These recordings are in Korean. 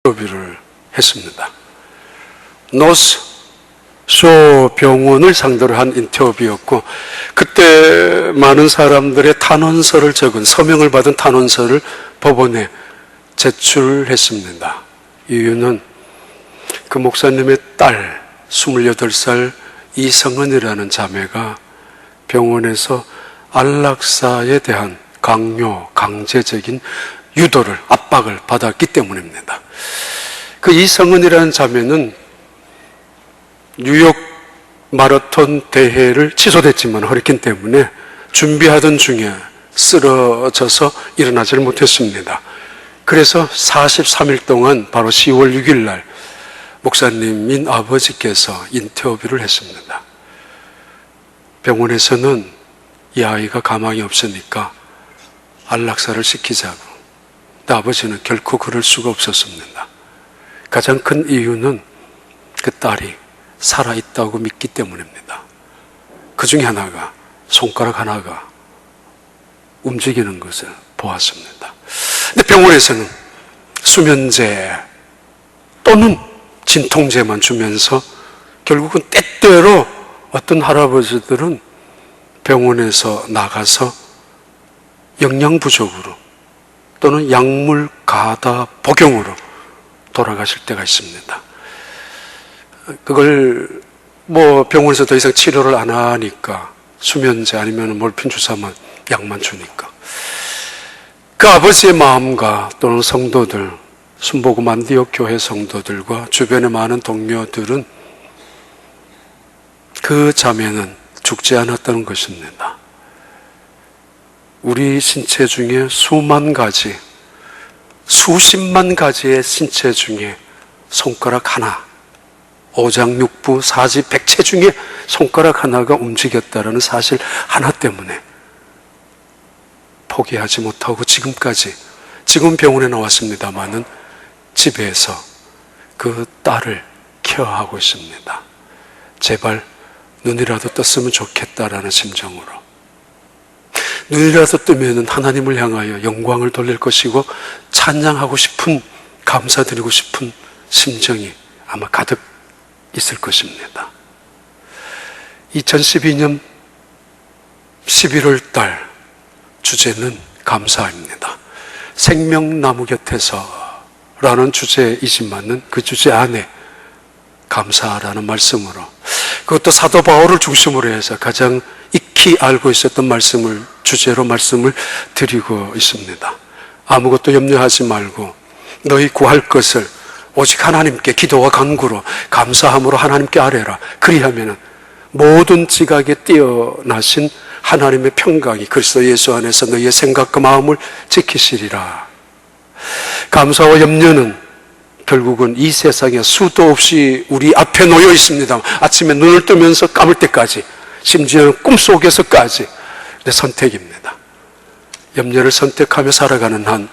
인터뷰를 했습니다. 노스쇼 병원을 상대로 한 인터뷰였고, 그때 많은 사람들의 탄원서를 적은, 서명을 받은 탄원서를 법원에 제출했습니다. 이유는 그 목사님의 딸 28살 이성은이라는 자매가 병원에서 안락사에 대한 강제적인 유도를, 압박을 받았기 때문입니다. 그 이성은이라는 자매는 뉴욕 마라톤 대회를 취소됐지만 허리케인 때문에 준비하던 중에 쓰러져서 일어나지를 못했습니다. 그래서 43일 동안 바로 10월 6일 날 목사님인 아버지께서 인터뷰를 했습니다. 병원에서는 이 아이가 가망이 없으니까 안락사를 시키자고. 근데 아버지는 결코 그럴 수가 없었습니다. 가장 큰 이유는 그 딸이 살아있다고 믿기 때문입니다. 그 중에 하나가, 손가락 하나가 움직이는 것을 보았습니다. 근데 병원에서는 수면제 또는 진통제만 주면서 결국은 때때로 어떤 할아버지들은 병원에서 나가서 영양 부족으로 또는 약물 가다 복용으로 돌아가실 때가 있습니다. 그걸 병원에서 더 이상 치료를 안 하니까 수면제 아니면 몰핀 주사만, 약만 주니까 그 아버지의 마음과 또는 성도들, 순복음 안디옥 교회 성도들과 주변의 많은 동료들은 그 자매는 죽지 않았다는 것입니다. 우리 신체 중에 수만 가지, 수십만 가지의 신체 중에 손가락 하나, 오장육부 사지 백체 중에 손가락 하나가 움직였다는 사실 하나 때문에 포기하지 못하고 지금 병원에 나왔습니다마는 집에서 그 딸을 케어하고 있습니다. 제발 눈이라도 떴으면 좋겠다라는 심정으로. 눈이라도 뜨면 하나님을 향하여 영광을 돌릴 것이고 찬양하고 싶은, 감사드리고 싶은 심정이 아마 가득 있을 것입니다. 2012년 11월 달 주제는 감사입니다. 생명나무 곁에서 라는 주제이지만은 그 주제 안에 감사라는 말씀으로, 그것도 사도 바울을 중심으로 해서 가장 익히 알고 있었던 말씀을 주제로 말씀을 드리고 있습니다. 아무것도 염려하지 말고 너희 구할 것을 오직 하나님께 기도와 간구로 감사함으로 하나님께 아뢰라. 그리하면 모든 지각에 뛰어나신 하나님의 평강이 그리스도 예수 안에서 너희의 생각과 마음을 지키시리라. 감사와 염려는 결국은 이 세상에 수도 없이 우리 앞에 놓여 있습니다. 아침에 눈을 뜨면서 감을 때까지, 심지어는 꿈속에서까지 내 선택입니다. 염려를 선택하며 살아가는 한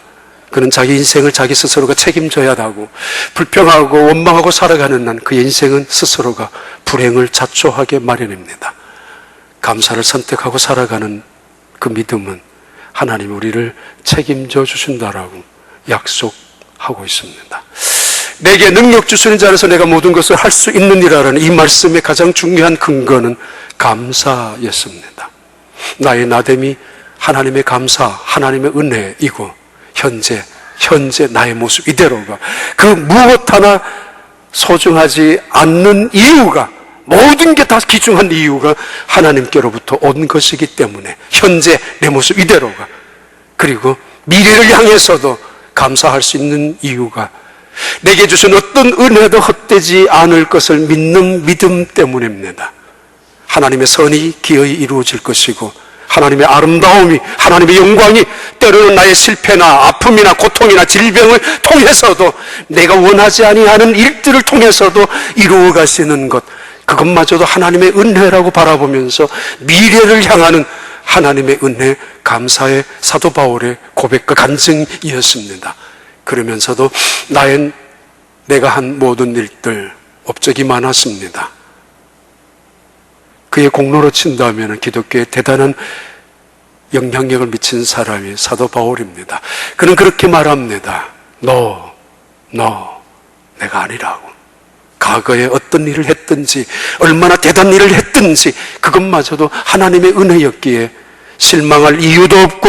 그는 자기 인생을 자기 스스로가 책임져야 하고, 불평하고 원망하고 살아가는 한 그의 인생은 스스로가 불행을 자초하게 마련입니다. 감사를 선택하고 살아가는 그 믿음은 하나님이 우리를 책임져 주신다라고 약속하고 있습니다. 내게 능력 주시는 자라서 내가 모든 것을 할 수 있느니라라는 이 말씀의 가장 중요한 근거는 감사였습니다. 나의 나됨이 하나님의 감사, 하나님의 은혜이고 현재 나의 모습 이대로가, 그 무엇 하나 소중하지 않는 이유가, 모든 게 다 귀중한 이유가 하나님께로부터 온 것이기 때문에 현재 내 모습 이대로가, 그리고 미래를 향해서도 감사할 수 있는 이유가 내게 주신 어떤 은혜도 헛되지 않을 것을 믿는 믿음 때문입니다. 하나님의 선이 기어이 이루어질 것이고 하나님의 아름다움이, 하나님의 영광이 때로는 나의 실패나 아픔이나 고통이나 질병을 통해서도, 내가 원하지 아니하는 일들을 통해서도 이루어 가시는 것, 그것마저도 하나님의 은혜라고 바라보면서 미래를 향하는 하나님의 은혜, 감사의 사도 바울의 고백과 간증이었습니다. 그러면서도 내가 한 모든 일들 업적이 많았습니다. 그의 공로로 친다면 기독교에 대단한 영향력을 미친 사람이 사도 바울입니다. 그는 그렇게 말합니다. 너 내가 아니라고. 과거에 어떤 일을 했든지 얼마나 대단한 일을 했든지 그것마저도 하나님의 은혜였기에 실망할 이유도 없고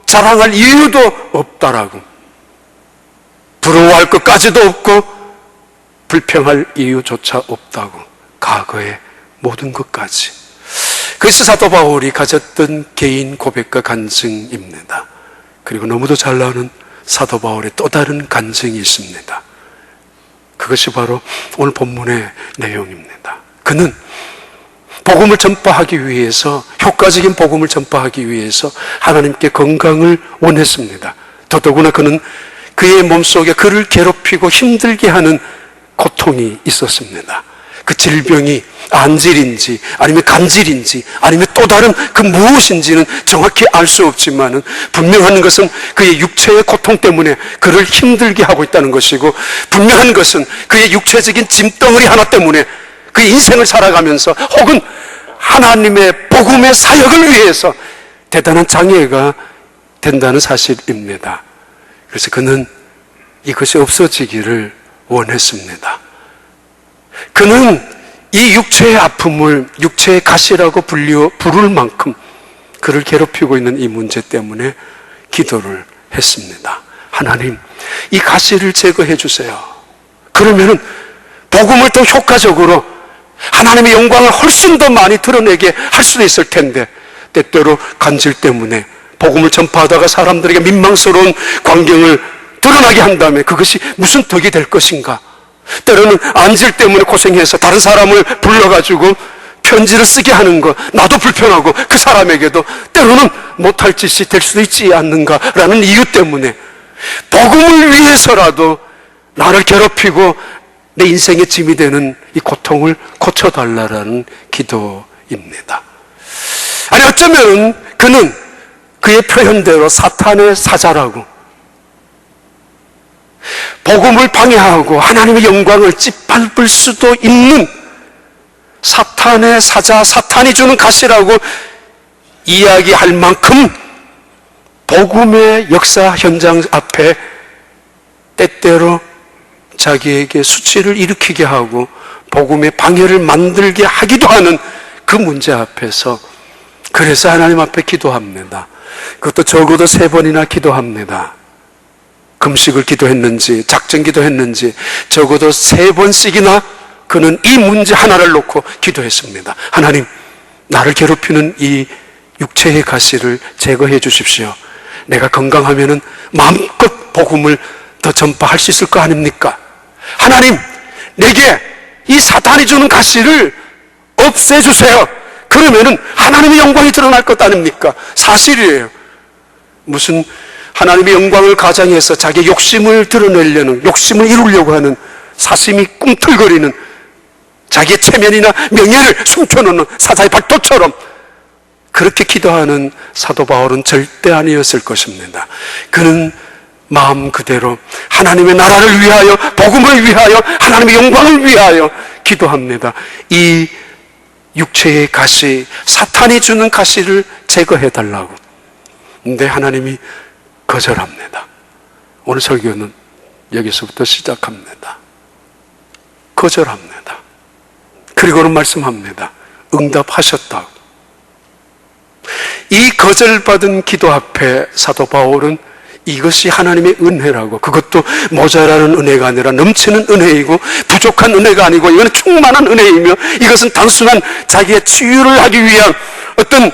자랑할 이유도 없다라고. 부러워할 것까지도 없고 불평할 이유조차 없다고. 과거의 모든 것까지. 그것이 사도 바울이 가졌던 개인 고백과 간증입니다. 그리고 너무도 잘 나오는 사도 바울의 또 다른 간증이 있습니다. 그것이 바로 오늘 본문의 내용입니다. 그는 복음을 전파하기 위해서, 효과적인 복음을 전파하기 위해서 하나님께 건강을 원했습니다. 더더구나 그는 그의 몸속에 그를 괴롭히고 힘들게 하는 고통이 있었습니다. 그 질병이 안질인지 아니면 간질인지 아니면 또 다른 그 무엇인지는 정확히 알 수 없지만 분명한 것은 그의 육체의 고통 때문에 그를 힘들게 하고 있다는 것이고, 분명한 것은 그의 육체적인 짐덩어리 하나 때문에 그의 인생을 살아가면서 혹은 하나님의 복음의 사역을 위해서 대단한 장애가 된다는 사실입니다. 그래서 그는 이것이 없어지기를 원했습니다. 그는 이 육체의 아픔을 육체의 가시라고 부를 만큼 그를 괴롭히고 있는 이 문제 때문에 기도를 했습니다. 하나님, 이 가시를 제거해 주세요. 그러면은 복음을 더 효과적으로 하나님의 영광을 훨씬 더 많이 드러내게 할 수도 있을 텐데, 때때로 간질 때문에 복음을 전파하다가 사람들에게 민망스러운 광경을 드러나게 한다면 그것이 무슨 덕이 될 것인가? 때로는 안질 때문에 고생해서 다른 사람을 불러가지고 편지를 쓰게 하는 것, 나도 불편하고 그 사람에게도 때로는 못할 짓이 될 수도 있지 않는가라는 이유 때문에 복음을 위해서라도 나를 괴롭히고 내 인생의 짐이 되는 이 고통을 고쳐달라는 기도입니다. 아니, 어쩌면 그는 그의 표현대로 사탄의 사자라고, 복음을 방해하고 하나님의 영광을 짓밟을 수도 있는 사탄의 사자, 사탄이 주는 가시라고 이야기할 만큼 복음의 역사 현장 앞에 때때로 자기에게 수치를 일으키게 하고 복음의 방해를 만들게 하기도 하는 그 문제 앞에서, 그래서 하나님 앞에 기도합니다. 그것도 적어도 3번이나 기도합니다. 금식을 기도했는지 작정 기도했는지 적어도 3번씩이나 그는 이 문제 하나를 놓고 기도했습니다. 하나님, 나를 괴롭히는 이 육체의 가시를 제거해 주십시오. 내가 건강하면은 마음껏 복음을 더 전파할 수 있을 거 아닙니까? 하나님, 내게 이 사탄이 주는 가시를 없애주세요. 그러면은 하나님의 영광이 드러날 것 아닙니까? 사실이에요. 무슨 하나님의 영광을 가장해서 자기의 욕심을 드러내려는, 욕심을 이루려고 하는, 사심이 꿈틀거리는, 자기의 체면이나 명예를 숨겨놓는 사자의 발톱처럼 그렇게 기도하는 사도 바울은 절대 아니었을 것입니다. 그는 마음 그대로 하나님의 나라를 위하여, 복음을 위하여, 하나님의 영광을 위하여 기도합니다. 이 육체의 가시, 사탄이 주는 가시를 제거해달라고. 근데 하나님이 거절합니다. 오늘 설교는 여기서부터 시작합니다. 거절합니다. 그리고는 말씀합니다. 응답하셨다고. 이 거절받은 기도 앞에 사도 바울은 이것이 하나님의 은혜라고, 그것도 모자라는 은혜가 아니라 넘치는 은혜이고 부족한 은혜가 아니고 이건 충만한 은혜이며 이것은 단순한 자기의 치유를 하기 위한 어떤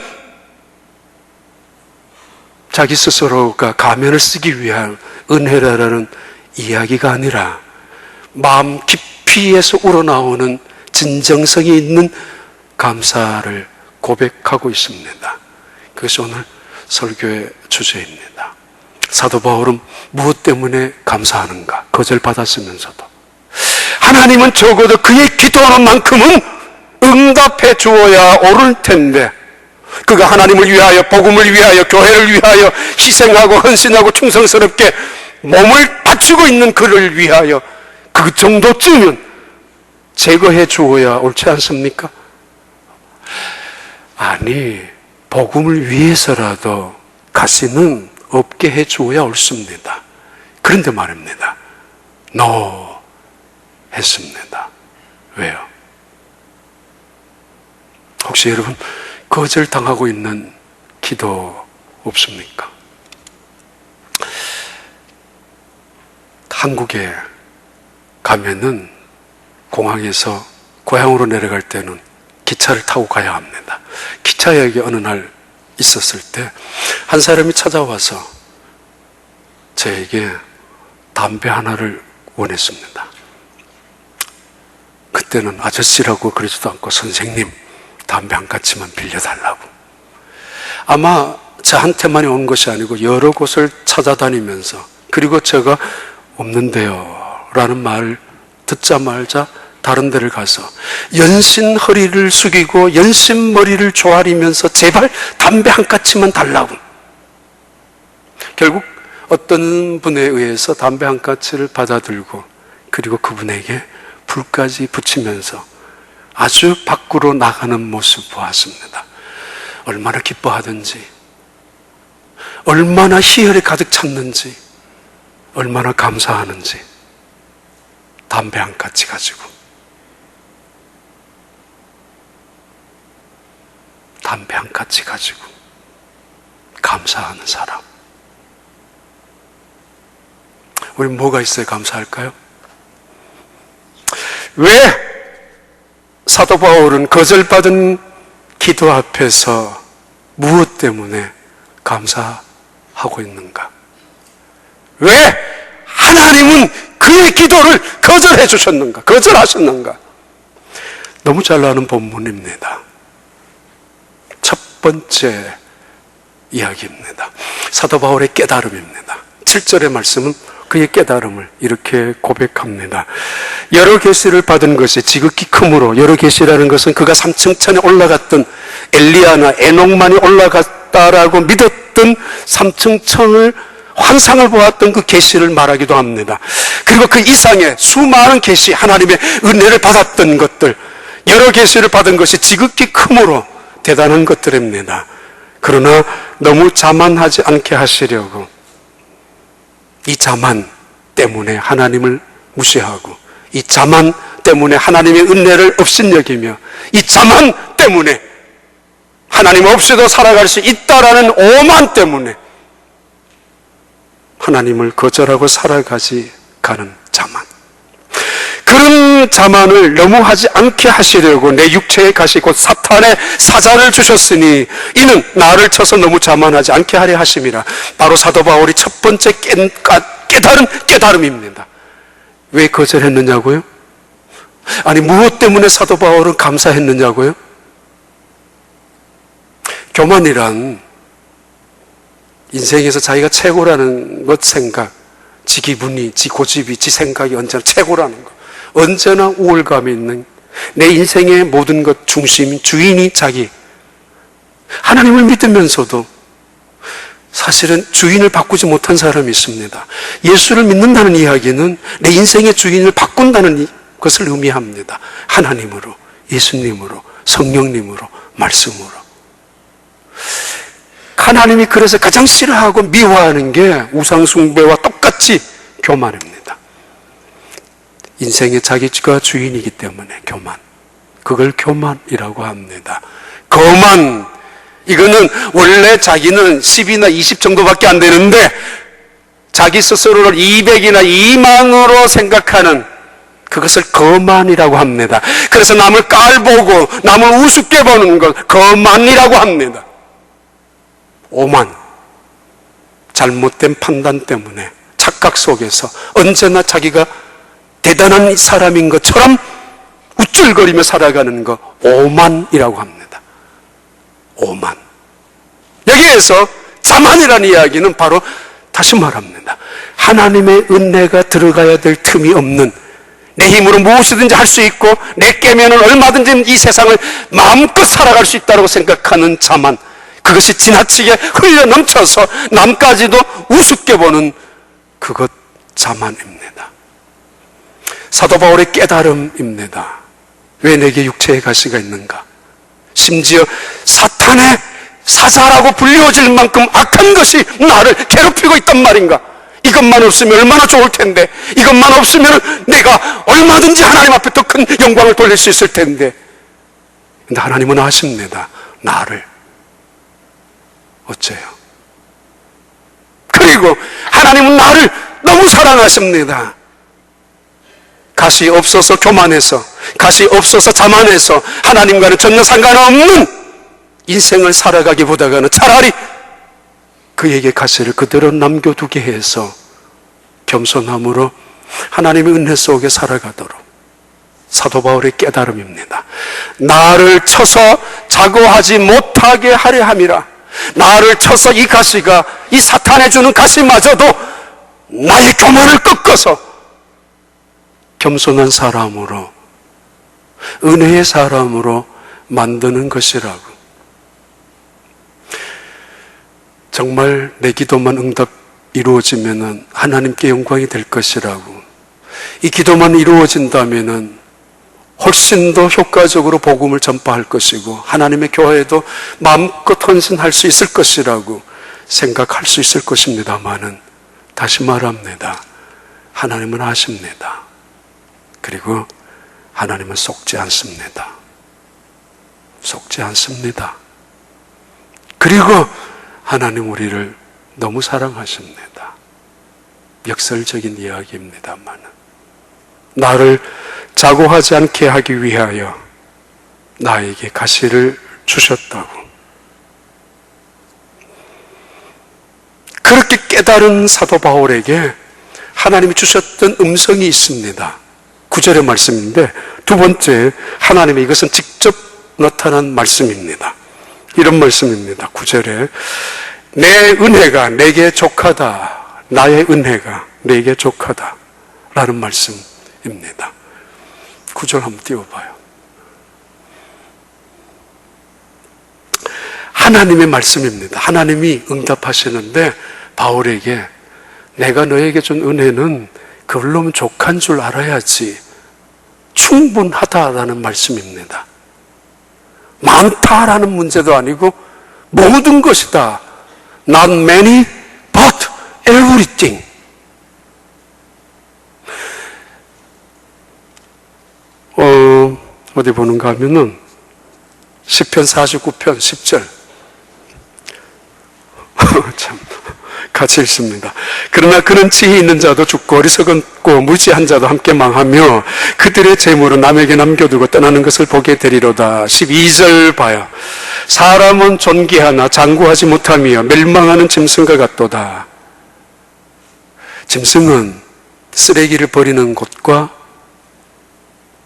자기 스스로가 가면을 쓰기 위한 은혜라는 이야기가 아니라 마음 깊이에서 우러나오는 진정성이 있는 감사를 고백하고 있습니다. 그것이 오늘 설교의 주제입니다. 사도 바울은 무엇 때문에 감사하는가? 거절받았으면서도 하나님은 적어도 그의 기도하는 만큼은 응답해 주어야 옳을 텐데, 그가 하나님을 위하여, 복음을 위하여, 교회를 위하여 희생하고 헌신하고 충성스럽게 몸을 바치고 있는 그를 위하여 그 정도쯤은 제거해 주어야 옳지 않습니까? 아니, 복음을 위해서라도 가시는 없게 해 주어야 옳습니다. 그런데 말입니다. No, 했습니다. 왜요? 혹시 여러분 거절당하고 있는 기도 없습니까? 한국에 가면은 공항에서 고향으로 내려갈 때는 기차를 타고 가야 합니다. 기차 여행이 어느 날 있었을 때 한 사람이 찾아와서 저에게 담배 하나를 원했습니다. 그때는 아저씨라고 그러지도 않고 선생님 담배 한 가지만 빌려달라고. 아마 저한테만이 온 것이 아니고 여러 곳을 찾아다니면서, 그리고 제가 없는데요 라는 말 듣자마자 다른 데를 가서 연신 허리를 숙이고 연신 머리를 조아리면서 제발 담배 한 가지만 달라고. 결국 어떤 분에 의해서 담배 한 가지를 받아들고, 그리고 그분에게 불까지 붙이면서 아주 밖으로 나가는 모습 보았습니다. 얼마나 기뻐하든지, 얼마나 희열에 가득 찼는지, 얼마나 감사하는지. 담배 한 가지 가지고, 담배 한 가지 가지고 감사하는 사람. 우리 뭐가 있어야 감사할까요? 왜 사도 바울은 거절받은 기도 앞에서 무엇 때문에 감사하고 있는가? 왜 하나님은 그의 기도를 거절해 주셨는가? 거절하셨는가? 너무 잘 나오는 본문입니다. 첫 번째 이야기입니다. 사도 바울의 깨달음입니다. 7절의 말씀은 그의 깨달음을 이렇게 고백합니다. 여러 계시를 받은 것이 지극히 크므로, 여러 계시라는 것은 그가 3층 천에 올라갔던 엘리야나 에녹만이 올라갔다라고 믿었던 3층 천을, 환상을 보았던 그 계시를 말하기도 합니다. 그리고 그 이상의 수많은 계시, 하나님의 은혜를 받았던 것들, 여러 계시를 받은 것이 지극히 크므로 대단한 것들입니다. 그러나 너무 자만하지 않게 하시려고 이 자만 때문에 하나님을 무시하고, 이 자만 때문에 하나님의 은혜를 업신여기며, 이 자만 때문에 하나님 없이도 살아갈 수 있다라는 오만 때문에 하나님을 거절하고 살아가지 가는 자만. 그런 자만을 너무 하지 않게 하시려고 내 육체의 가시 곧 사탄의 사자를 주셨으니 이는 나를 쳐서 너무 자만하지 않게 하려 하심이라. 바로 사도 바울이 첫 번째 깨달음입니다. 왜 거절했느냐고요? 아니, 무엇 때문에 사도 바울은 감사했느냐고요? 교만이란 인생에서 자기가 최고라는 것 생각, 지 기분이, 지 고집이, 지 생각이 언제나 최고라는 것, 언제나 우월감이 있는, 내 인생의 모든 것 중심, 주인이 자기. 하나님을 믿으면서도 사실은 주인을 바꾸지 못한 사람이 있습니다. 예수를 믿는다는 이야기는 내 인생의 주인을 바꾼다는 것을 의미합니다. 하나님으로, 예수님으로, 성령님으로, 말씀으로. 하나님이 그래서 가장 싫어하고 미워하는 게 우상숭배와 똑같이 교만입니다. 인생의 자기가 주인이기 때문에 교만. 그걸 교만이라고 합니다. 거만. 이거는 원래 자기는 10이나 20 정도밖에 안 되는데 자기 스스로를 200이나 2만으로 생각하는, 그것을 거만이라고 합니다. 그래서 남을 깔보고 남을 우습게 보는 것, 거만이라고 합니다. 오만. 잘못된 판단 때문에 착각 속에서 언제나 자기가 대단한 사람인 것처럼 우쭐거리며 살아가는 것, 오만이라고 합니다. 오만. 여기에서 자만이라는 이야기는 바로 다시 말합니다. 하나님의 은혜가 들어가야 될 틈이 없는, 내 힘으로 무엇이든지 할 수 있고 내 깨면은 얼마든지 이 세상을 마음껏 살아갈 수 있다고 생각하는 자만, 그것이 지나치게 흘려 넘쳐서 남까지도 우습게 보는 그것, 자만입니다. 사도 바울의 깨달음입니다. 왜 내게 육체의 가시가 있는가? 심지어 사탄의 사자라고 불리워질 만큼 악한 것이 나를 괴롭히고 있단 말인가? 이것만 없으면 얼마나 좋을 텐데, 이것만 없으면 내가 얼마든지 하나님 앞에 더 큰 영광을 돌릴 수 있을 텐데. 근데 하나님은 아십니다. 나를 어째요? 그리고 하나님은 나를 너무 사랑하십니다. 가시 없어서 교만해서, 가시 없어서 자만해서 하나님과는 전혀 상관없는 인생을 살아가기보다는 차라리 그에게 가시를 그대로 남겨두게 해서 겸손함으로 하나님의 은혜 속에 살아가도록. 사도 바울의 깨달음입니다. 나를 쳐서 자고하지 못하게 하려 함이라. 나를 쳐서 이 가시가, 이 사탄에 주는 가시마저도 나의 교만을 꺾어서 겸손한 사람으로, 은혜의 사람으로 만드는 것이라고. 정말 내 기도만 응답 이루어지면 하나님께 영광이 될 것이라고. 이 기도만 이루어진다면 훨씬 더 효과적으로 복음을 전파할 것이고 하나님의 교회도 마음껏 헌신할 수 있을 것이라고 생각할 수 있을 것입니다마는, 다시 말합니다. 하나님은 아십니다. 그리고 하나님은 속지 않습니다. 속지 않습니다. 그리고 하나님 우리를 너무 사랑하십니다. 역설적인 이야기입니다만, 나를 자고하지 않게 하기 위하여 나에게 가시를 주셨다고. 그렇게 깨달은 사도 바울에게 하나님이 주셨던 음성이 있습니다. 9절의 말씀인데, 두 번째, 하나님의 이것은 직접 나타난 말씀입니다. 이런 말씀입니다. 9절에 내 은혜가 내게 족하다. 나의 은혜가 내게 족하다. 라는 말씀입니다. 9절 한번 띄워봐요. 하나님의 말씀입니다. 하나님이 응답하시는데 바울에게 내가 너에게 준 은혜는 그걸로면 족한 줄 알아야지, 충분하다라는 말씀입니다. 많다라는 문제도 아니고 모든 것이다. Not many, but everything. 어디 보는가 하면은 시편 49편 10절 참 같이 읽습니다. 그러나 그는 지혜 있는 자도 죽고 어리석고 무지한 자도 함께 망하며 그들의 재물은 남에게 남겨두고 떠나는 것을 보게 되리로다. 12절 봐요. 사람은 존귀하나 장구하지 못하며 멸망하는 짐승과 같도다. 짐승은 쓰레기를 버리는 곳과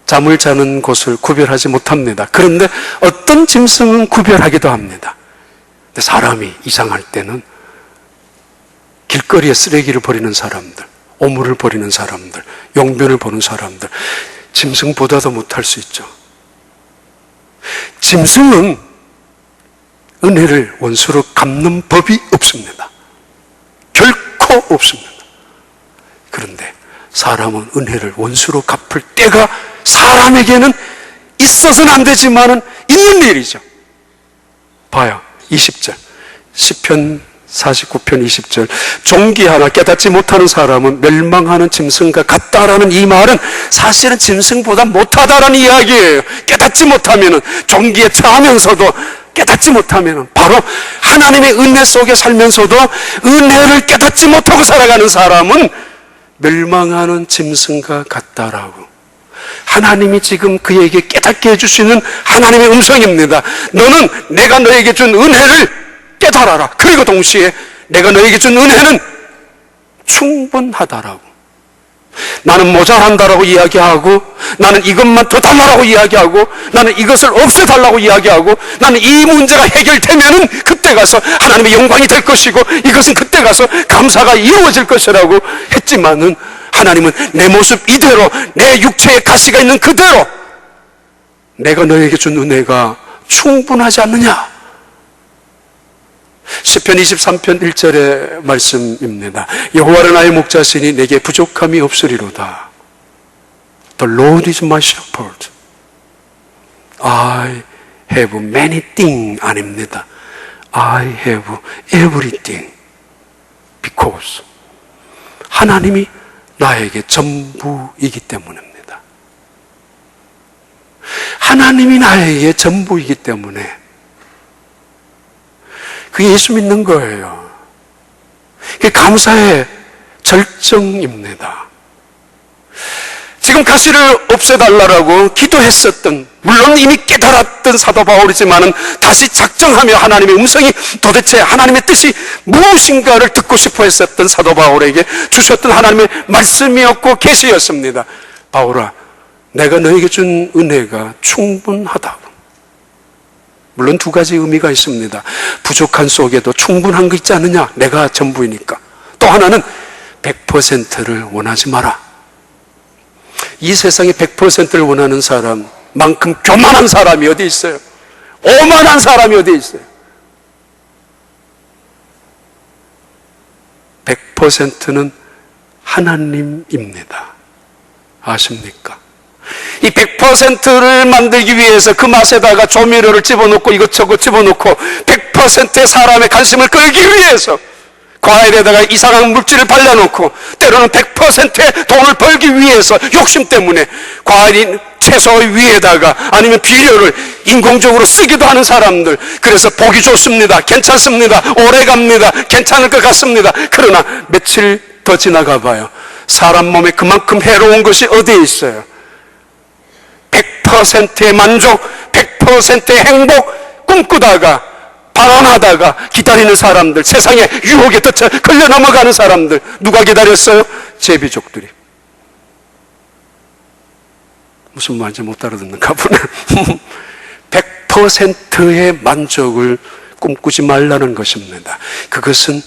잠을 자는 곳을 구별하지 못합니다. 그런데 어떤 짐승은 구별하기도 합니다. 근데 사람이 이상할 때는 길거리에 쓰레기를 버리는 사람들, 오물을 버리는 사람들, 용변을 보는 사람들, 짐승보다도 못할 수 있죠. 짐승은 은혜를 원수로 갚는 법이 없습니다. 결코 없습니다. 그런데 사람은 은혜를 원수로 갚을 때가 사람에게는 있어서는 안 되지만은 있는 일이죠. 봐요. 20절. 시편 49편 20절. 존귀하나 깨닫지 못하는 사람은 멸망하는 짐승과 같다라는 이 말은 사실은 짐승보다 못하다라는 이야기예요. 깨닫지 못하면은, 존귀에 처하면서도 깨닫지 못하면은, 바로 하나님의 은혜 속에 살면서도 은혜를 깨닫지 못하고 살아가는 사람은 멸망하는 짐승과 같다라고. 하나님이 지금 그에게 깨닫게 해주시는 하나님의 음성입니다. 너는 내가 너에게 준 은혜를 깨달아라. 그리고 동시에 내가 너에게 준 은혜는 충분하다라고. 나는 모자란다라고 이야기하고, 나는 이것만 더 달라고 이야기하고, 나는 이것을 없애달라고 이야기하고, 나는 이 문제가 해결되면은 그때 가서 하나님의 영광이 될 것이고, 이것은 그때 가서 감사가 이루어질 것이라고 했지만은, 하나님은 내 모습 이대로, 내 육체에 가시가 있는 그대로 내가 너에게 준 은혜가 충분하지 않느냐? 시편 23편 1절의 말씀입니다. 여호와는 나의 목자시니 내게 부족함이 없으리로다. The Lord is my shepherd. I have many things 아닙니다. I have everything. Because 하나님이 나에게 전부이기 때문입니다. 하나님이 나에게 전부이기 때문에 그게 예수 믿는 거예요. 그게 감사의 절정입니다. 지금 가시를 없애달라고 기도했었던, 물론 이미 깨달았던 사도 바울이지만은 다시 작정하며 하나님의 음성이 도대체 하나님의 뜻이 무엇인가를 듣고 싶어 했었던 사도 바울에게 주셨던 하나님의 말씀이었고 계시였습니다. 바울아, 내가 너에게 준 은혜가 충분하다고. 물론 두 가지 의미가 있습니다. 부족한 속에도 충분한 거 있지 않느냐? 내가 전부이니까. 또 하나는 100%를 원하지 마라. 이 세상에 100%를 원하는 사람만큼 교만한 사람이 어디 있어요? 오만한 사람이 어디 있어요? 100%는 하나님입니다. 아십니까? 이 100%를 만들기 위해서 그 맛에다가 조미료를 집어넣고 이것저것 집어넣고 100%의 사람의 관심을 끌기 위해서 과일에다가 이상한 물질을 발라놓고 때로는 100%의 돈을 벌기 위해서 욕심 때문에 과일 채소 위에다가 아니면 비료를 인공적으로 쓰기도 하는 사람들, 그래서 보기 좋습니다, 괜찮습니다, 오래 갑니다, 괜찮을 것 같습니다. 그러나 며칠 더 지나가 봐요. 사람 몸에 그만큼 해로운 것이 어디에 있어요? 100%의 만족, 100%의 행복 꿈꾸다가 방황하다가 기다리는 사람들, 세상의 유혹에 덫혀 걸려 넘어가는 사람들, 누가 기다렸어요? 제비족들이. 무슨 말인지 못 알아듣는가 보네. 100%의 만족을 꿈꾸지 말라는 것입니다. 그것은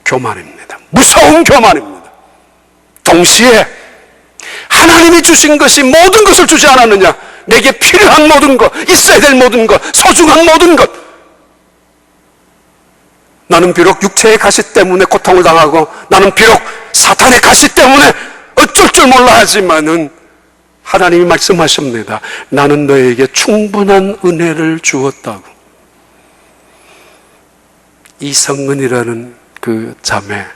교만입니다. 무서운 교만입니다. 동시에 하나님이 주신 것이 모든 것을 주지 않았느냐? 내게 필요한 모든 것, 있어야 될 모든 것, 소중한 모든 것. 나는 비록 육체의 가시 때문에 고통을 당하고, 나는 비록 사탄의 가시 때문에 어쩔 줄 몰라 하지만은 하나님이 말씀하십니다. 나는 너에게 충분한 은혜를 주었다고. 이성은이라는 그 자매,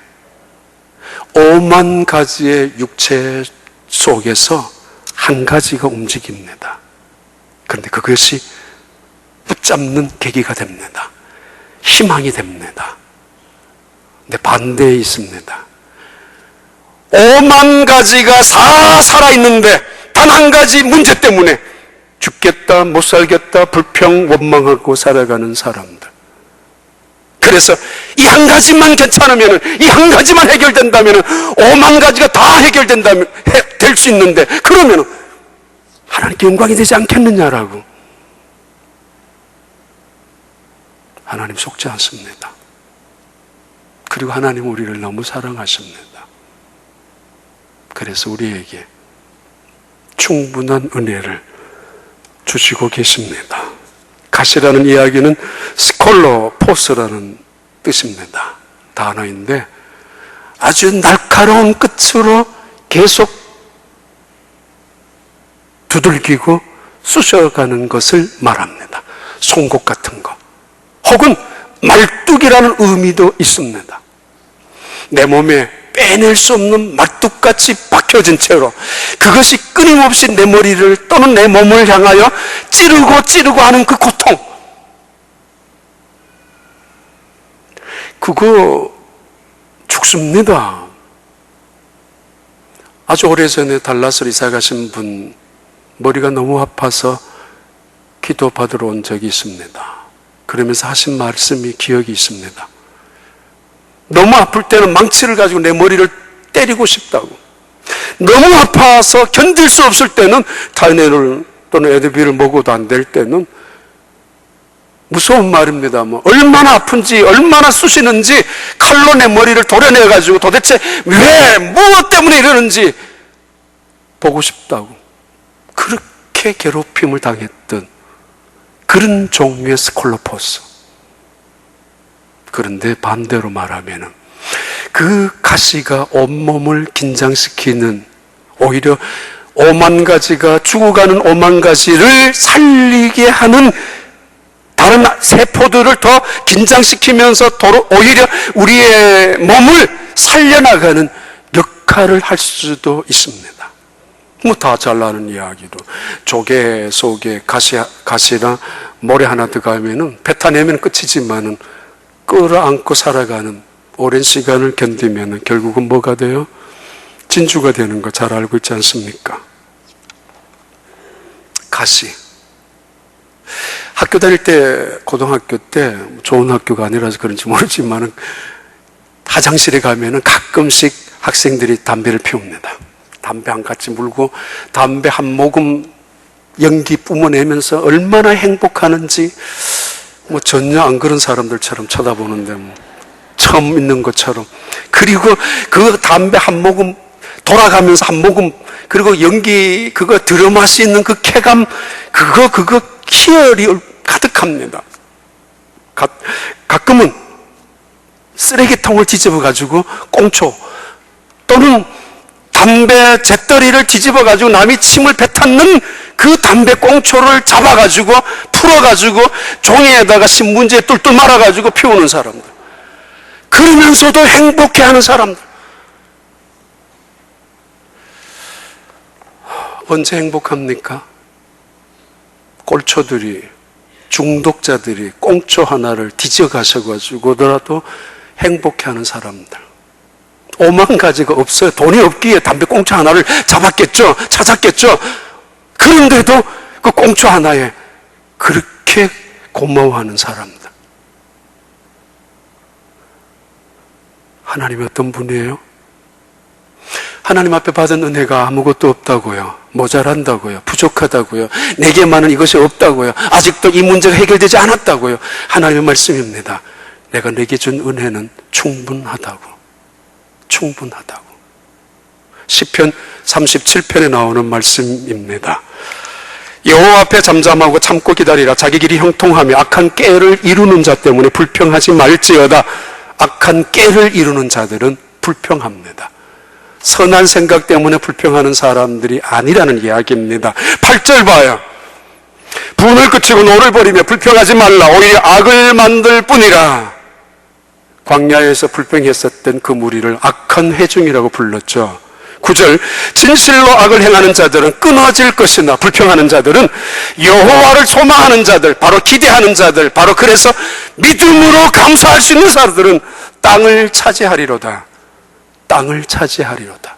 5만 가지의 육체 속에서 한 가지가 움직입니다. 그런데 그것이 붙잡는 계기가 됩니다. 희망이 됩니다. 근데 반대에 있습니다. 5만 가지가 다 살아있는데 단 한 가지 문제 때문에 죽겠다, 못 살겠다, 불평, 원망하고 살아가는 사람들. 그래서 이 한 가지만 괜찮으면, 이 한 가지만 해결된다면 5만 가지가 다 해결된다면 될 수 있는데, 그러면 하나님께 영광이 되지 않겠느냐라고. 하나님 속지 않습니다. 그리고 하나님 우리를 너무 사랑하십니다. 그래서 우리에게 충분한 은혜를 주시고 계십니다. 가시라는 이야기는 스콜로포스라는 뜻입니다. 단어인데 아주 날카로운 끝으로 계속 두들기고 쑤셔가는 것을 말합니다. 송곳 같은 거. 혹은 말뚝이라는 의미도 있습니다. 내 몸에 빼낼 수 없는 말뚝같이 박혀진 채로 그것이 끊임없이 내 머리를 또는 내 몸을 향하여 찌르고 하는 그 고통, 그거 죽습니다. 아주 오래전에 달라스로 이사 가신 분, 머리가 너무 아파서 기도 받으러 온 적이 있습니다. 그러면서 하신 말씀이 기억이 있습니다. 너무 아플 때는 망치를 가지고 내 머리를 때리고 싶다고. 너무 아파서 견딜 수 없을 때는 타이레놀 또는 에드빌을 먹어도 안 될 때는, 무서운 말입니다. 얼마나 아픈지, 얼마나 쑤시는지 칼로 내 머리를 도려내가지고 도대체 왜, 무엇 때문에 이러는지 보고 싶다고. 그렇게 괴롭힘을 당했던 그런 종류의 스콜로포스. 그런데 반대로 말하면 그 가시가 온몸을 긴장시키는, 오히려 5만 가지가 죽어가는 5만 가지를 살리게 하는 다른 세포들을 더 긴장시키면서 오히려 우리의 몸을 살려나가는 역할을 할 수도 있습니다. 뭐 다 잘 나는 이야기로 조개 속에 가시나 모래 하나 들어가면은 뱉어내면 끝이지만은 끌어안고 살아가는 오랜 시간을 견디면은 결국은 뭐가 돼요? 진주가 되는 거 잘 알고 있지 않습니까? 가시. 학교 다닐 때, 고등학교 때 좋은 학교가 아니라서 그런지 모르지만은 화장실에 가면은 가끔씩 학생들이 담배를 피웁니다. 담배 한 가지 물고 담배 한 모금 연기 뿜어내면서 얼마나 행복하는지 뭐 전혀 안 그런 사람들처럼 쳐다보는데 뭐 처음 있는 것처럼. 그리고 그 담배 한 모금 돌아가면서 한 모금, 그리고 연기 그거 들어 마시는 그 쾌감, 그거 희열이 가득합니다. 가끔은 쓰레기통을 뒤집어 가지고 꽁초 또는 담배 재떨이를 뒤집어 가지고 남이 침을 뱉었는 그 담배 꽁초를 잡아 가지고 풀어 가지고 종이에다가 신문지에 뚫뚫 말아 가지고 피우는 사람들, 그러면서도 행복해하는 사람들. 언제 행복합니까? 꼴초들이, 중독자들이 꽁초 하나를 뒤져 가셔가지고더라도 행복해하는 사람들. 오만 가지가 없어요. 돈이 없기에 담배 꽁초 하나를 잡았겠죠, 찾았겠죠. 그런데도 그 꽁초 하나에 그렇게 고마워하는 사람들. 하나님이 어떤 분이에요? 하나님 앞에 받은 은혜가 아무것도 없다고요, 모자란다고요, 부족하다고요, 내게만은 이것이 없다고요, 아직도 이 문제가 해결되지 않았다고요. 하나님의 말씀입니다. 내가 내게 준 은혜는 충분하다고. 충분하다고. 시편 37편에 나오는 말씀입니다. 여호와 앞에 잠잠하고 참고 기다리라. 자기 길이 형통하며 악한 꾀를 이루는 자 때문에 불평하지 말지어다. 악한 꾀를 이루는 자들은 불평합니다. 선한 생각 때문에 불평하는 사람들이 아니라는 이야기입니다. 8절 봐요. 분을 그치고 노를 버리며 불평하지 말라. 오히려 악을 만들 뿐이라. 광야에서 불평했었던 그 무리를 악한 회중이라고 불렀죠. 9절, 진실로 악을 행하는 자들은 끊어질 것이나 불평하는 자들은 여호와를 소망하는 자들, 바로 기대하는 자들, 바로 그래서 믿음으로 감사할 수 있는 사람들은 땅을 차지하리로다. 땅을 차지하리로다.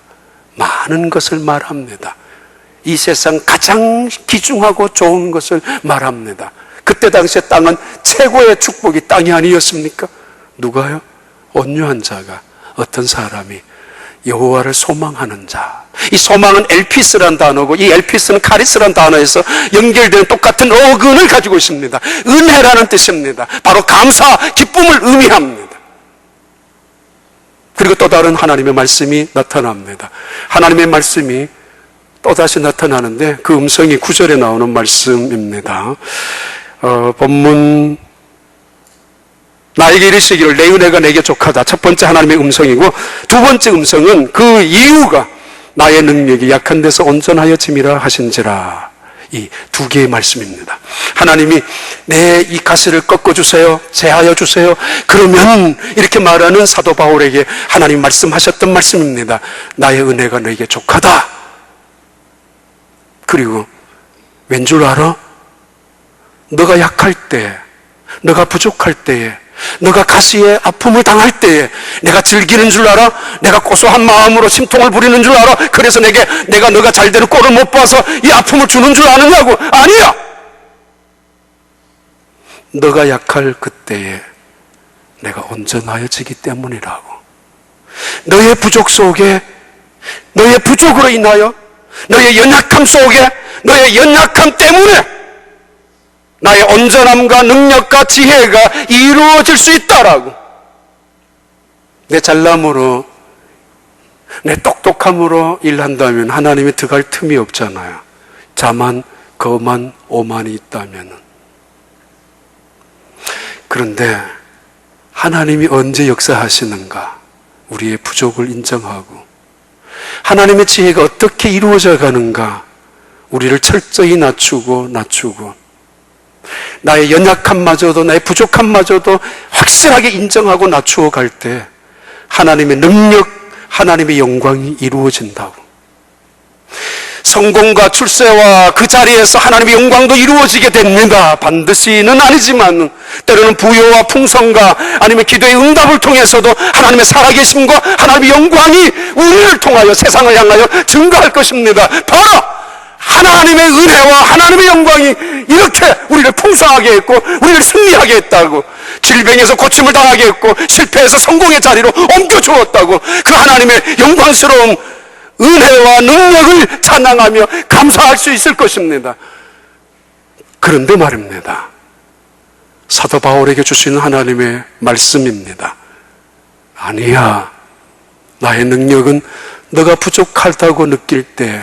많은 것을 말합니다. 이 세상 가장 귀중하고 좋은 것을 말합니다. 그때 당시에 땅은 최고의 축복이 땅이 아니었습니까? 누가요? 온유한 자가, 어떤 사람이 여호와를 소망하는 자. 이 소망은 엘피스란 단어고, 이 엘피스는 카리스란 단어에서 연결되는 똑같은 어근을 가지고 있습니다. 은혜라는 뜻입니다. 바로 감사, 기쁨을 의미합니다. 그리고 또 다른 하나님의 말씀이 나타납니다. 하나님의 말씀이 또다시 나타나는데 그 음성이 9절에 나오는 말씀입니다. 본문, 나에게 이르시기를 내 은혜가 내게 족하다. 첫 번째 하나님의 음성이고, 두 번째 음성은 그 이유가 나의 능력이 약한 데서 온전하여 짐이라 하신지라. 이 두 개의 말씀입니다. 하나님이 내 이 가시를 꺾어주세요, 제하여 주세요. 그러면 이렇게 말하는 사도 바울에게 하나님 말씀하셨던 말씀입니다. 나의 은혜가 너에게 족하다. 그리고 왠 줄 알아? 너가 약할 때, 너가 부족할 때에, 너가 가시에 아픔을 당할 때에 내가 즐기는 줄 알아? 내가 고소한 마음으로 심통을 부리는 줄 알아? 그래서 내가 너가 잘되는 꼴을 못 봐서 이 아픔을 주는 줄 아느냐고? 아니야! 너가 약할 그때에 내가 온전하여지기 때문이라고. 너의 부족 속에, 너의 부족으로 인하여, 너의 연약함 속에, 너의 연약함 때문에 나의 온전함과 능력과 지혜가 이루어질 수 있다라고. 내 잘남으로, 내 똑똑함으로 일한다면 하나님이 들어갈 틈이 없잖아요. 자만, 거만, 오만이 있다면. 그런데 하나님이 언제 역사하시는가? 우리의 부족을 인정하고 하나님의 지혜가 어떻게 이루어져 가는가? 우리를 철저히 낮추고 나의 연약함마저도, 나의 부족함마저도 확실하게 인정하고 낮추어 갈 때 하나님의 능력, 하나님의 영광이 이루어진다고. 성공과 출세와 그 자리에서 하나님의 영광도 이루어지게 됩니다. 반드시는 아니지만 때로는 부요와 풍성과 아니면 기도의 응답을 통해서도 하나님의 살아계심과 하나님의 영광이 우리를 통하여 세상을 향하여 증거할 것입니다. 바로 하나님의 은혜와 하나님의 영광이 이렇게 우리를 풍성하게 했고 우리를 승리하게 했다고, 질병에서 고침을 당하게 했고 실패해서 성공의 자리로 옮겨주었다고, 그 하나님의 영광스러운 은혜와 능력을 찬양하며 감사할 수 있을 것입니다. 그런데 말입니다, 사도 바울에게 주시는 하나님의 말씀입니다. 아니야, 나의 능력은 너가 부족하다고 느낄 때,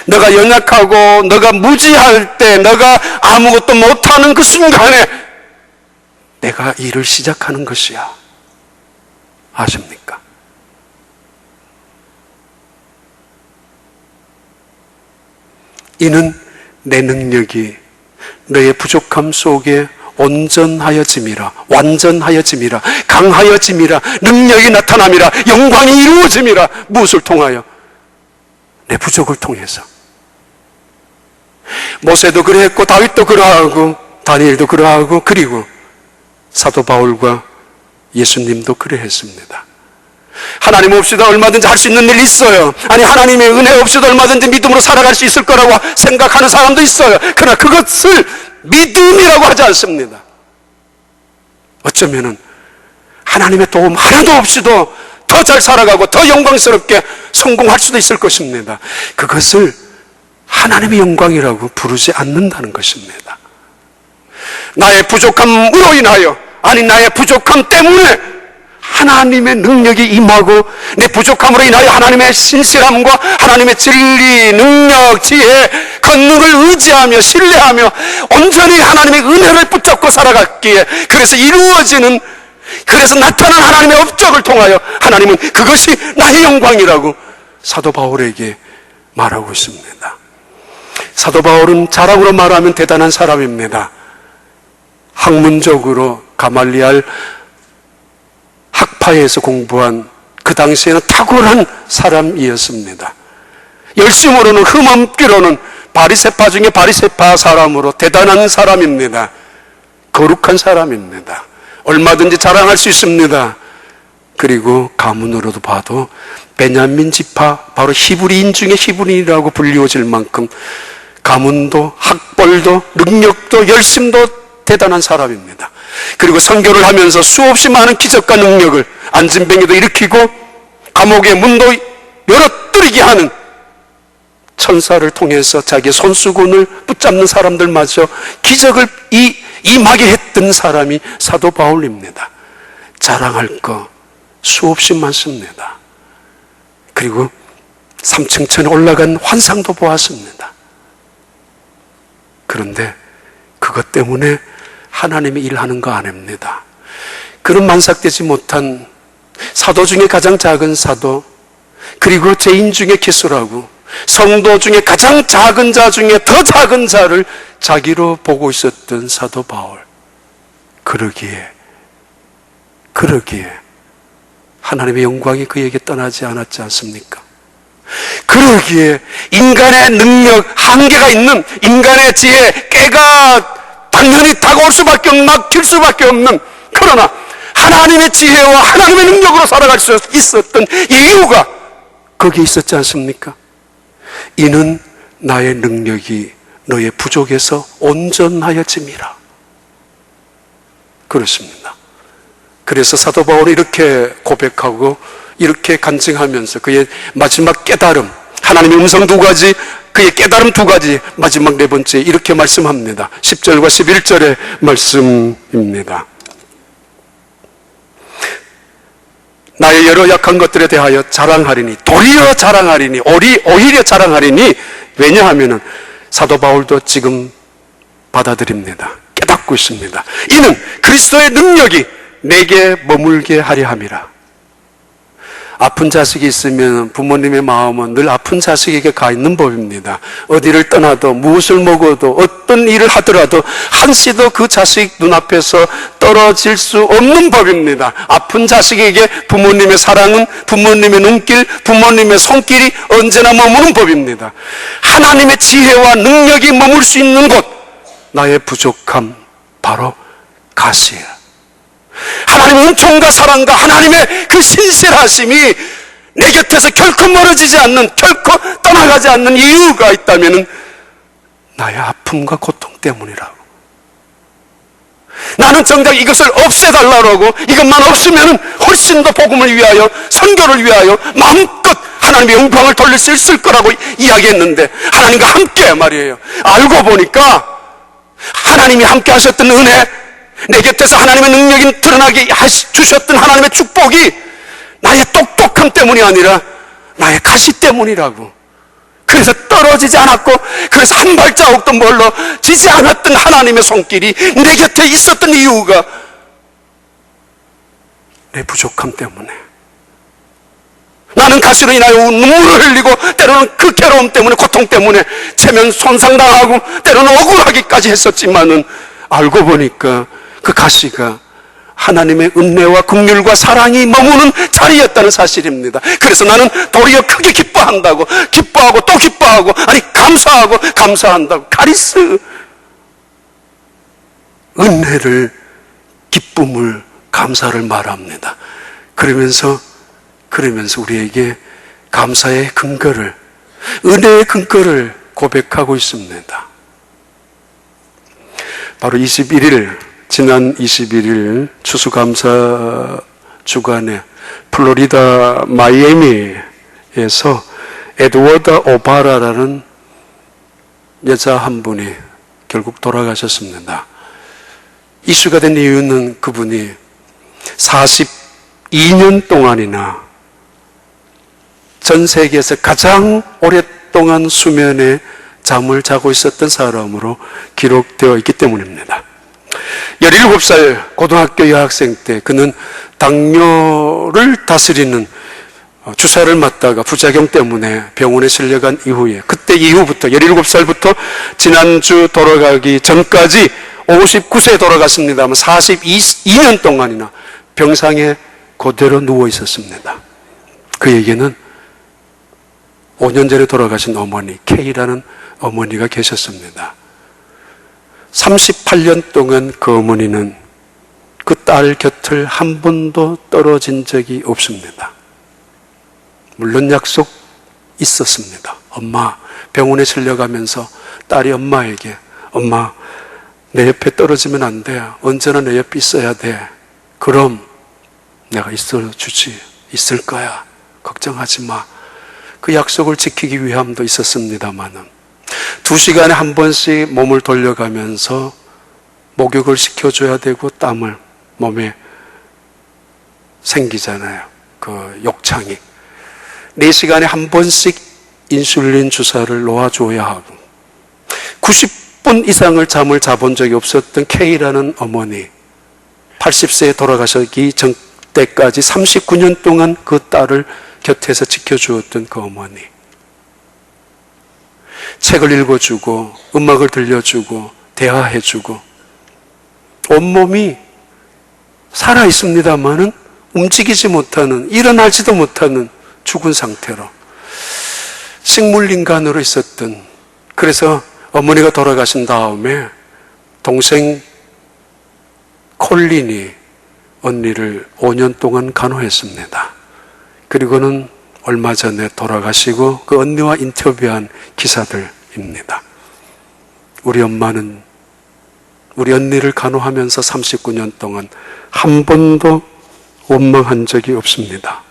너가 연약하고 너가 무지할 때, 너가 아무것도 못하는 그 순간에 내가 일을 시작하는 것이야. 아십니까? 이는 내 능력이 너의 부족함 속에 온전하여짐이라, 완전하여짐이라, 강하여짐이라, 능력이 나타남이라, 영광이 이루어짐이라. 무엇을 통하여? 내 부족을 통해서. 모세도 그러했고 다윗도 그러하고 다니엘도 그러하고 그리고 사도 바울과 예수님도 그러했습니다. 하나님 없이도 얼마든지 할 수 있는 일이 있어요. 아니, 하나님의 은혜 없이도 얼마든지 믿음으로 살아갈 수 있을 거라고 생각하는 사람도 있어요. 그러나 그것을 믿음이라고 하지 않습니다. 어쩌면은 하나님의 도움 하나도 없이도 더 잘 살아가고 더 영광스럽게 성공할 수도 있을 것입니다. 그것을 하나님의 영광이라고 부르지 않는다는 것입니다. 나의 부족함으로 인하여, 아니 나의 부족함 때문에 하나님의 능력이 임하고 내 부족함으로 인하여 하나님의 신실함과 하나님의 진리, 능력, 지혜, 권능을 의지하며 신뢰하며 온전히 하나님의 은혜를 붙잡고 살아갔기에, 그래서 이루어지는, 그래서 나타난 하나님의 업적을 통하여 하나님은 그것이 나의 영광이라고 사도 바울에게 말하고 있습니다. 사도 바울은 자랑으로 말하면 대단한 사람입니다. 학문적으로 가말리알 학파에서 공부한 그 당시에는 탁월한 사람이었습니다. 열심으로는, 흠없기로는 바리새파 중에 바리새파 사람으로 대단한 사람입니다. 거룩한 사람입니다. 얼마든지 자랑할 수 있습니다. 그리고 가문으로도 봐도 베냐민 지파, 바로 히브리인 중에 히브리인이라고 불리워질 만큼 가문도 학벌도 능력도 열심도 대단한 사람입니다. 그리고 선교를 하면서 수없이 많은 기적과 능력을, 안진뱅이도 일으키고 감옥의 문도 열어뜨리게 하는 천사를 통해서 자기의 손수건을 붙잡는 사람들마저 기적을 임하게 했던 사람이 사도 바울입니다. 자랑할 거 수없이 많습니다. 그리고 3층천에 올라간 환상도 보았습니다. 그런데 그것 때문에 하나님이 일하는 거 아닙니다. 그런 만삭되지 못한 사도 중에 가장 작은 사도, 그리고 죄인 중에 기술하고 성도 중에 가장 작은 자 중에 더 작은 자를 자기로 보고 있었던 사도 바울. 그러기에 하나님의 영광이 그에게 떠나지 않았지 않습니까? 그러기에 인간의 능력, 한계가 있는 인간의 지혜, 깨가 당연히 다가올 수밖에 없는, 막힐 수밖에 없는, 그러나 하나님의 지혜와 하나님의 능력으로 살아갈 수 있었던 이유가 거기에 있었지 않습니까? 이는 나의 능력이 너의 부족에서 온전하여짐이라. 그렇습니다. 그래서 사도 바울이 이렇게 고백하고 이렇게 간증하면서 그의 마지막 깨달음, 하나님의 음성 두 가지, 그의 깨달음 두 가지, 마지막 네 번째 이렇게 말씀합니다. 10절과 11절의 말씀입니다. 나의 여러 약한 것들에 대하여 자랑하리니, 도리어 자랑하리니, 오히려 자랑하리니. 왜냐하면 사도 바울도 지금 받아들입니다. 깨닫고 있습니다. 이는 그리스도의 능력이 내게 머물게 하려 함이라. 아픈 자식이 있으면 부모님의 마음은 늘 아픈 자식에게 가 있는 법입니다. 어디를 떠나도 무엇을 먹어도 어떤 일을 하더라도 한시도 그 자식 눈앞에서 떨어질 수 없는 법입니다. 아픈 자식에게 부모님의 사랑은, 부모님의 눈길, 부모님의 손길이 언제나 머무는 법입니다. 하나님의 지혜와 능력이 머물 수 있는 곳, 나의 부족함 바로 가시예요. 하나님의 은총과 사랑과 하나님의 그 신실하심이 내 곁에서 결코 멀어지지 않는, 결코 떠나가지 않는 이유가 있다면 나의 아픔과 고통 때문이라고. 나는 정작 이것을 없애달라고, 이것만 없으면 훨씬 더 복음을 위하여, 선교를 위하여 마음껏 하나님의 영광을 돌릴 수 있을 거라고 이야기했는데, 하나님과 함께 말이에요. 알고 보니까 하나님이 함께 하셨던 은혜, 내 곁에서 하나님의 능력이 드러나게 주셨던 하나님의 축복이 나의 똑똑함 때문이 아니라 나의 가시 때문이라고. 그래서 떨어지지 않았고, 그래서 한 발자국도 멀어지지 않았던 하나님의 손길이 내 곁에 있었던 이유가 내 부족함 때문에. 나는 가시로 인하여 눈물을 흘리고, 때로는 그 괴로움 때문에, 고통 때문에 체면 손상당하고, 때로는 억울하기까지 했었지만은, 알고 보니까 그 가시가 하나님의 은혜와 긍휼과 사랑이 머무는 자리였다는 사실입니다. 그래서 나는 도리어 크게 기뻐한다고, 기뻐하고 또 기뻐하고, 아니 감사하고 감사한다고. 가리스, 은혜를, 기쁨을, 감사를 말합니다. 그러면서 우리에게 감사의 근거를, 은혜의 근거를 고백하고 있습니다. 바로 21일, 지난 21일 추수감사 주간에 플로리다 마이애미에서 에드워드 오바라라는 여자 한 분이 결국 돌아가셨습니다. 이슈가 된 이유는 그분이 42년 동안이나 전 세계에서 가장 오랫동안 수면에 잠을 자고 있었던 사람으로 기록되어 있기 때문입니다. 17살 고등학교 여학생 때 그는 당뇨를 다스리는 주사를 맞다가 부작용 때문에 병원에 실려간 이후에, 그때 이후부터 17살부터 지난주 돌아가기 전까지 59세에 돌아갔습니다만 42년 동안이나 병상에 그대로 누워 있었습니다. 그에게는 5년 전에 돌아가신 어머니, K라는 어머니가 계셨습니다. 38년 동안 그 어머니는 그 딸 곁을 한 번도 떨어진 적이 없습니다. 물론 약속 있었습니다. 엄마, 병원에 실려가면서 딸이 엄마에게, 엄마, 내 옆에 떨어지면 안 돼. 언제나 내 옆에 있어야 돼. 그럼 내가 있을 거야. 걱정하지 마. 그 약속을 지키기 위함도 있었습니다만은 2시간에 한 번씩 몸을 돌려가면서 목욕을 시켜줘야 되고, 땀을 몸에 생기잖아요. 그 욕창이. 4시간에 한 번씩 인슐린 주사를 놓아줘야 하고, 90분 이상을 잠을 자본 적이 없었던 K라는 어머니, 80세에 돌아가시기 전 때까지 39년 동안 그 딸을 곁에서 지켜주었던 그 어머니, 책을 읽어주고 음악을 들려주고 대화해주고, 온몸이 살아있습니다마는 움직이지 못하는, 일어나지도 못하는 죽은 상태로 식물인간으로 있었던, 그래서 어머니가 돌아가신 다음에 동생 콜린이 언니를 5년 동안 간호했습니다. 그리고는 얼마 전에 돌아가시고 그 언니와 인터뷰한 기사들입니다. 우리 엄마는 우리 언니를 간호하면서 39년 동안 한 번도 원망한 적이 없습니다.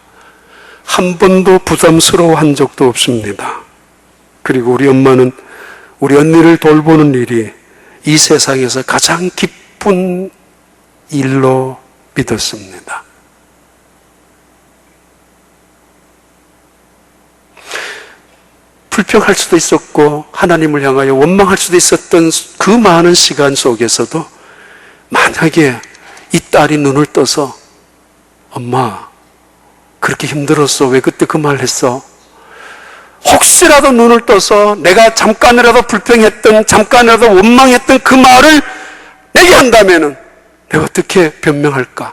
한 번도 부담스러워한 적도 없습니다. 그리고 우리 엄마는 우리 언니를 돌보는 일이 이 세상에서 가장 기쁜 일로 믿었습니다. 불평할 수도 있었고 하나님을 향하여 원망할 수도 있었던 그 많은 시간 속에서도 만약에 이 딸이 눈을 떠서 엄마, 그렇게 힘들었어. 왜 그때 그 말 했어? 혹시라도 눈을 떠서 내가 잠깐이라도 불평했던, 잠깐이라도 원망했던 그 말을 내게 한다면은 내가 어떻게 변명할까?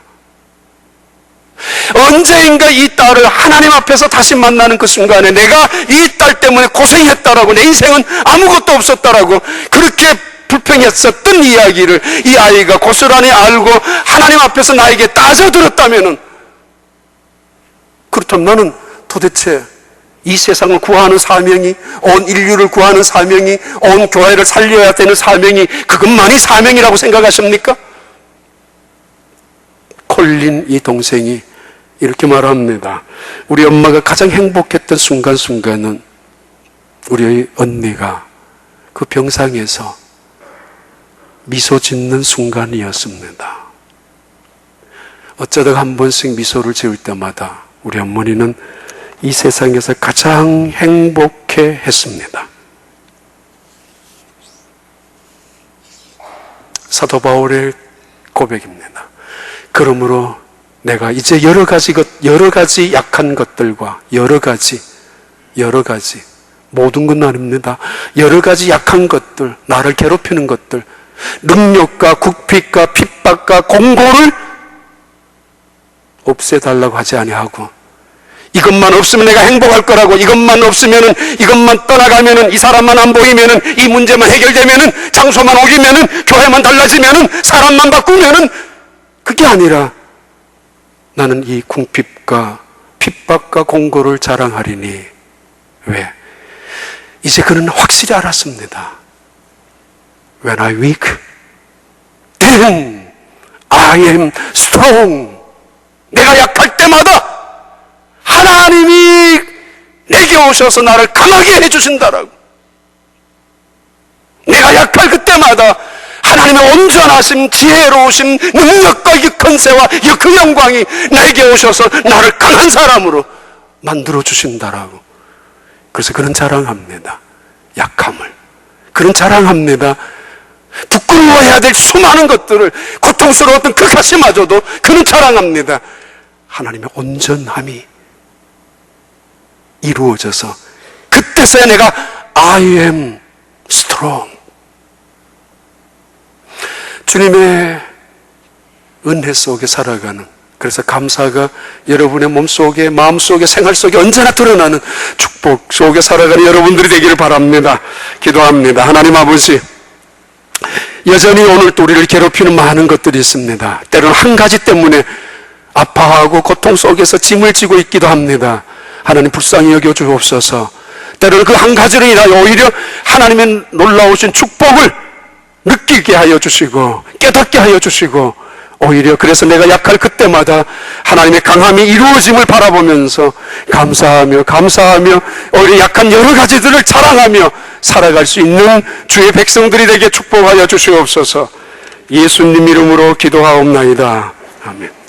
언제인가 이 딸을 하나님 앞에서 다시 만나는 그 순간에 내가 이 딸 때문에 고생했다라고, 내 인생은 아무것도 없었다라고 그렇게 불평했었던 이야기를 이 아이가 고스란히 알고 하나님 앞에서 나에게 따져들었다면은, 그렇다면 나는 도대체 이 세상을 구하는 사명이, 온 인류를 구하는 사명이, 온 교회를 살려야 되는 사명이 그것만이 사명이라고 생각하십니까? 콜린 이 동생이 이렇게 말합니다. 우리 엄마가 가장 행복했던 순간순간은 우리 언니가 그 병상에서 미소 짓는 순간이었습니다. 어쩌다가 한 번씩 미소를 지을 때마다 우리 어머니는 이 세상에서 가장 행복해 했습니다. 사도 바울의 고백입니다. 그러므로 내가 이제 여러 가지 약한 것들과 여러 가지 모든 건 아닙니다. 여러 가지 약한 것들, 나를 괴롭히는 것들, 능력과 국핍과 핍박과 공고를 없애달라고 하지 아니하고, 이것만 없으면 내가 행복할 거라고, 이것만 없으면은, 이것만 떠나가면은, 이 사람만 안 보이면은, 이 문제만 해결되면은, 장소만 옮기면은, 교회만 달라지면은, 사람만 바꾸면은, 그게 아니라 나는 이 궁핍과 핍박과 공고를 자랑하리니. 왜? 이제 그는 확실히 알았습니다. When I weak, then I am strong. 내가 약할 때마다 하나님이 내게 오셔서 나를 강하게 해주신다라고. 내가 약할 그때마다 하나님의 온전하심, 지혜로우심, 능력과 이 권세와 이 그 영광이 나에게 오셔서 나를 강한 사람으로 만들어주신다라고. 그래서 그는 자랑합니다. 약함을. 그는 자랑합니다. 부끄러워해야 될 수많은 것들을, 고통스러웠던 그것마저도 그는 자랑합니다. 하나님의 온전함이 이루어져서 그때서야 내가 I am strong. 주님의 은혜 속에 살아가는, 그래서 감사가 여러분의 몸속에, 마음속에, 생활 속에 언제나 드러나는 축복 속에 살아가는 여러분들이 되기를 바랍니다. 기도합니다. 하나님 아버지, 여전히 오늘도 우리를 괴롭히는 많은 것들이 있습니다. 때로는 한 가지 때문에 아파하고 고통 속에서 짐을 지고 있기도 합니다. 하나님 불쌍히 여겨 주옵소서. 때로는 그 한 가지로 인하여 오히려 하나님의 놀라우신 축복을 느끼게 하여 주시고 깨닫게 하여 주시고, 오히려 그래서 내가 약할 그때마다 하나님의 강함이 이루어짐을 바라보면서 감사하며 오히려 약한 여러 가지들을 자랑하며 살아갈 수 있는 주의 백성들이 되게 축복하여 주시옵소서. 예수님 이름으로 기도하옵나이다. 아멘.